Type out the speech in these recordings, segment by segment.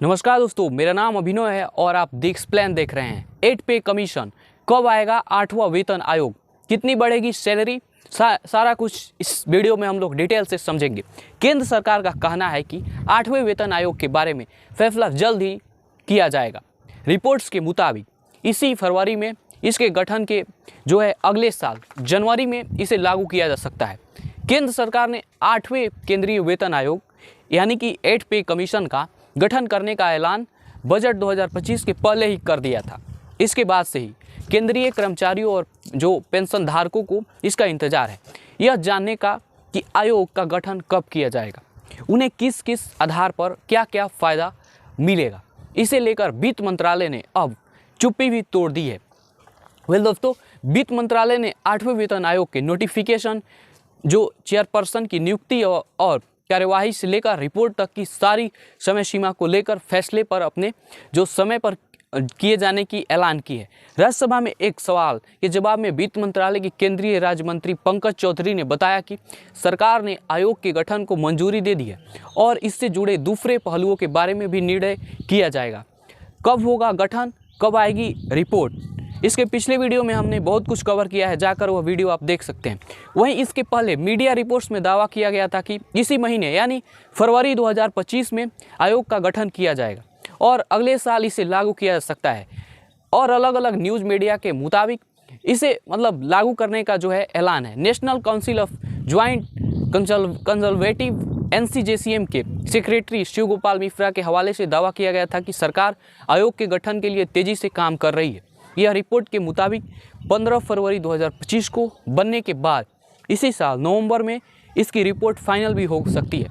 नमस्कार दोस्तों, मेरा नाम अभिनव है और आप द एक्सप्लेन देख रहे हैं। 8 पे कमीशन कब आएगा, 8वां वेतन आयोग, कितनी बढ़ेगी सैलरी, सारा कुछ इस वीडियो में हम लोग डिटेल से समझेंगे। केंद्र सरकार का कहना है कि 8वें वेतन आयोग के बारे में फैसला जल्द ही किया जाएगा। रिपोर्ट्स के मुताबिक इसी फरवरी में इसके गठन के अगले साल जनवरी में इसे लागू किया जा सकता है। केंद्र सरकार ने 8वें केंद्रीय वेतन आयोग यानी कि 8 पे कमीशन का गठन करने का ऐलान बजट 2025 के पहले ही कर दिया था। इसके बाद से ही केंद्रीय कर्मचारियों और जो पेंशन धारकों को इसका इंतजार है यह जानने का कि आयोग का गठन कब किया जाएगा, उन्हें किस किस आधार पर क्या क्या फ़ायदा मिलेगा। इसे लेकर वित्त मंत्रालय ने अब चुप्पी भी तोड़ दी है। दोस्तों, वित्त मंत्रालय ने 8वें वेतन आयोग के नोटिफिकेशन, जो चेयरपर्सन की नियुक्ति और कार्यवाही से लेकर रिपोर्ट तक की सारी समय सीमा को लेकर फैसले पर अपने जो समय पर किए जाने की ऐलान की है। राज्यसभा में एक सवाल के जवाब में वित्त मंत्रालय के केंद्रीय राज्य मंत्री पंकज चौधरी ने बताया कि सरकार ने आयोग के गठन को मंजूरी दे दी है और इससे जुड़े दूसरे पहलुओं के बारे में भी निर्णय किया जाएगा। कब होगा गठन, कब आएगी रिपोर्ट, इसके पिछले वीडियो में हमने बहुत कुछ कवर किया है, जाकर वह वीडियो आप देख सकते हैं। वहीं इसके पहले मीडिया रिपोर्ट्स में दावा किया गया था कि इसी महीने यानी फरवरी 2025 में आयोग का गठन किया जाएगा और अगले साल इसे लागू किया जा सकता है। और अलग अलग न्यूज़ मीडिया के मुताबिक इसे लागू करने का ऐलान है। National council of joint conservative NCJCM के सेक्रेटरी शिव गोपाल मिश्रा के हवाले से दावा किया गया था कि सरकार आयोग के गठन के लिए तेज़ी से काम कर रही है। यह रिपोर्ट के मुताबिक 15 फरवरी 2025 को बनने के बाद इसी साल नवंबर में इसकी रिपोर्ट फाइनल भी हो सकती है,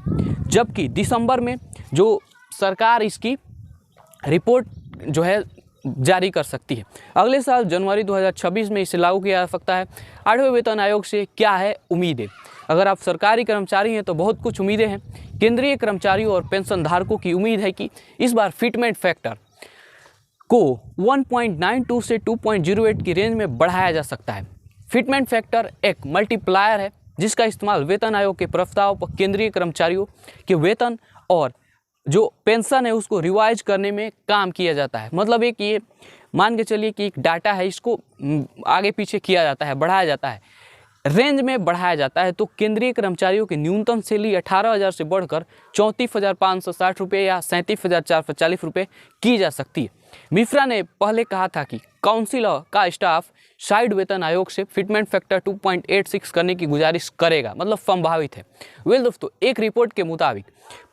जबकि दिसंबर में जो सरकार इसकी रिपोर्ट जारी कर सकती है। अगले साल जनवरी 2026 में इसे लागू किया जा सकता है। 8वें वेतन आयोग से क्या है उम्मीदें? अगर आप सरकारी कर्मचारी हैं तो बहुत कुछ उम्मीदें हैं। केंद्रीय कर्मचारियों और पेंशन धारकों की उम्मीद है कि इस बार फिटमेंट फैक्टर को 1.92 से 2.08 की रेंज में बढ़ाया जा सकता है। फिटमेंट फैक्टर एक मल्टीप्लायर है जिसका इस्तेमाल वेतन आयोग के प्रस्ताव पर केंद्रीय कर्मचारियों के वेतन और जो पेंशन है उसको रिवाइज करने में काम किया जाता है। मतलब एक ये मान के चलिए कि एक डाटा है, इसको आगे पीछे किया जाता है, बढ़ाया जाता है, रेंज में बढ़ाया जाता है। तो केंद्रीय कर्मचारियों की न्यूनतम सैलरी 18,000 से बढ़कर 34,560 रुपये या 37,440 रुपये की जा सकती है। मिश्रा ने पहले कहा था कि काउंसिल का स्टाफ साइड वेतन आयोग से फिटमेंट फैक्टर 2.86 करने की गुजारिश करेगा, मतलब संभावित है। दोस्तों, एक रिपोर्ट के मुताबिक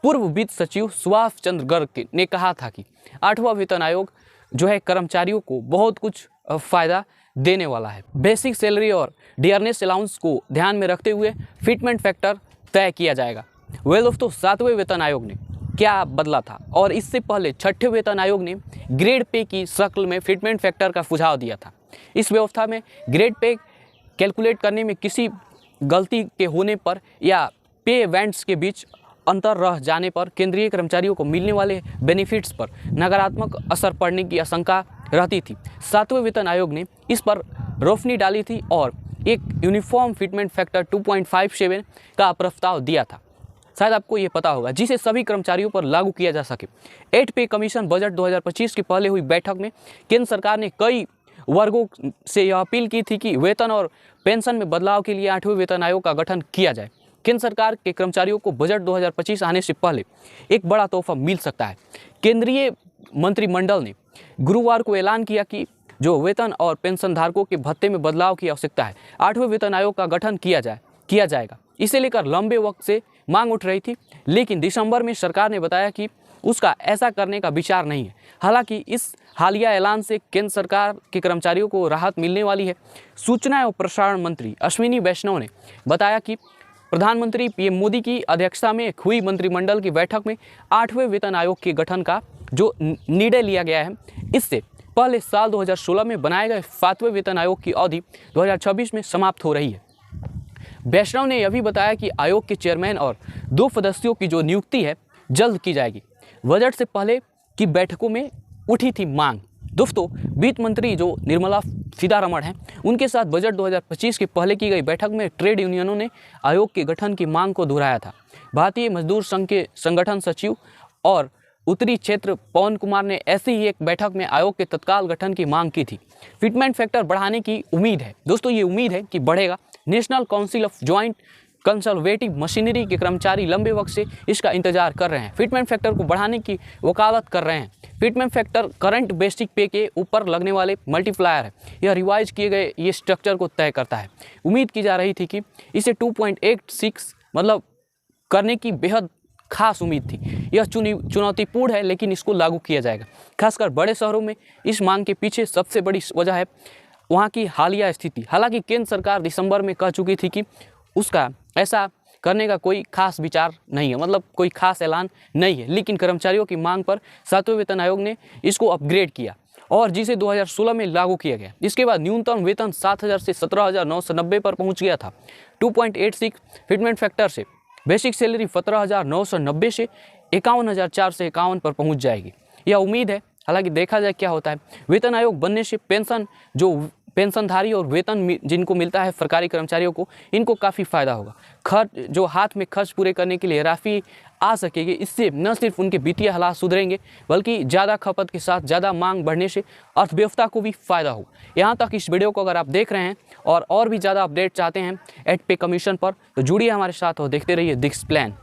पूर्व वित्त सचिव सुभाष चंद्र गर्ग ने कहा था कि 8वां वेतन आयोग कर्मचारियों को बहुत कुछ फायदा देने वाला है। बेसिक सैलरी और डियरनेस अलाउंस को ध्यान में रखते हुए फिटमेंट फैक्टर तय किया जाएगा। दोस्तों, 7वें वेतन आयोग ने क्या बदला था, और इससे पहले 6ठे वेतन आयोग ने ग्रेड पे की शक्ल में फिटमेंट फैक्टर का सुझाव दिया था। इस व्यवस्था में ग्रेड पे कैलकुलेट करने में किसी गलती के होने पर या पे बैंड्स के बीच अंतर रह जाने पर केंद्रीय कर्मचारियों को मिलने वाले बेनिफिट्स पर नकारात्मक असर पड़ने की आशंका रहती थी। 7वें वेतन आयोग ने इस पर रोशनी डाली थी और एक यूनिफॉर्म फिटमेंट फैक्टर 2.57 का प्रस्ताव दिया था, शायद आपको ये पता होगा, जिसे सभी कर्मचारियों पर लागू किया जा सके। 8 पे कमीशन बजट 2025 की पहले हुई बैठक में केंद्र सरकार ने कई वर्गों से यह अपील की थी कि वेतन और पेंशन में बदलाव के लिए 8वें वेतन आयोग का गठन किया जाए। केंद्र सरकार के कर्मचारियों को बजट 2025 आने से पहले एक बड़ा तोहफा मिल सकता है। केंद्रीय मंत्रिमंडल ने गुरुवार को ऐलान किया कि जो वेतन और पेंशन धारकों के भत्ते में बदलाव की आवश्यकता है, 8वें वेतन आयोग का गठन किया जाएगा। इसे लेकर लंबे वक्त से मांग उठ रही थी, लेकिन दिसंबर में सरकार ने बताया कि उसका ऐसा करने का विचार नहीं है। हालांकि इस हालिया ऐलान से केंद्र सरकार के कर्मचारियों को राहत मिलने वाली है। सूचना एवं प्रसारण मंत्री अश्विनी वैष्णव ने बताया कि प्रधानमंत्री PM मोदी की अध्यक्षता में हुई मंत्रिमंडल की बैठक में 8वें वेतन आयोग के गठन का जो निर्णय लिया गया है, इससे पहले साल 2016 में बनाए गए 7वें वेतन आयोग की अवधि 2026 में समाप्त हो रही है। वैष्णव ने यह भी बताया कि आयोग के चेयरमैन और 2 सदस्यों की जो नियुक्ति है जल्द की जाएगी। बजट से पहले की बैठकों में उठी थी मांग। दोस्तों, वित्त मंत्री जो निर्मला सीतारमण हैं, उनके साथ बजट 2025 के पहले की गई बैठक में ट्रेड यूनियनों ने आयोग के गठन की मांग को दोहराया था। भारतीय मजदूर संघ के संगठन सचिव और उत्तरी क्षेत्र पवन कुमार ने ऐसी ही एक बैठक में आयोग के तत्काल गठन की मांग की थी। फिटमेंट फैक्टर बढ़ाने की उम्मीद है दोस्तों, ये उम्मीद है कि बढ़ेगा। National council of joint conservative machinery के कर्मचारी लंबे वक्त से इसका इंतजार कर रहे हैं, फिटमेंट फैक्टर को बढ़ाने की वकालत कर रहे हैं। फिटमेंट फैक्टर करंट बेसिक पे के ऊपर लगने वाले मल्टीप्लायर है, यह रिवाइज किए गए ये स्ट्रक्चर को तय करता है। उम्मीद की जा रही थी कि इसे 2.86 मतलब करने की बेहद खास उम्मीद थी। यह चुनौतीपूर्ण है, लेकिन इसको लागू किया जाएगा। खासकर बड़े शहरों में इस मांग के पीछे सबसे बड़ी वजह है वहाँ की हालिया स्थिति। हालांकि केंद्र सरकार दिसंबर में कह चुकी थी कि उसका ऐसा करने का कोई खास विचार नहीं है, मतलब कोई खास ऐलान नहीं है, लेकिन कर्मचारियों की मांग पर 7वें वेतन आयोग ने इसको अपग्रेड किया और जिसे 2016 में लागू किया गया। इसके बाद न्यूनतम वेतन 7,000 से 17,990 पर पहुंच गया था। 2.86 फिटमेंट फैक्टर से बेसिक सैलरी 17,990 से 51,451 पर पहुंच जाएगी, यह उम्मीद है। हालांकि देखा जाए क्या होता है। वेतन आयोग बनने से पेंशनधारी और वेतन जिनको मिलता है सरकारी कर्मचारियों को, इनको काफ़ी फ़ायदा होगा। खर्च जो हाथ में खर्च पूरे करने के लिए राशि आ सकेगी, इससे न सिर्फ उनके वित्तीय हालात सुधरेंगे, बल्कि ज़्यादा खपत के साथ ज़्यादा मांग बढ़ने से अर्थव्यवस्था को भी फ़ायदा होगा। यहाँ तक इस वीडियो को अगर आप देख रहे हैं और भी ज़्यादा अपडेट चाहते हैं 8 पे कमीशन पर, तो जुड़िए हमारे साथ और देखते रहिए दिस प्लान।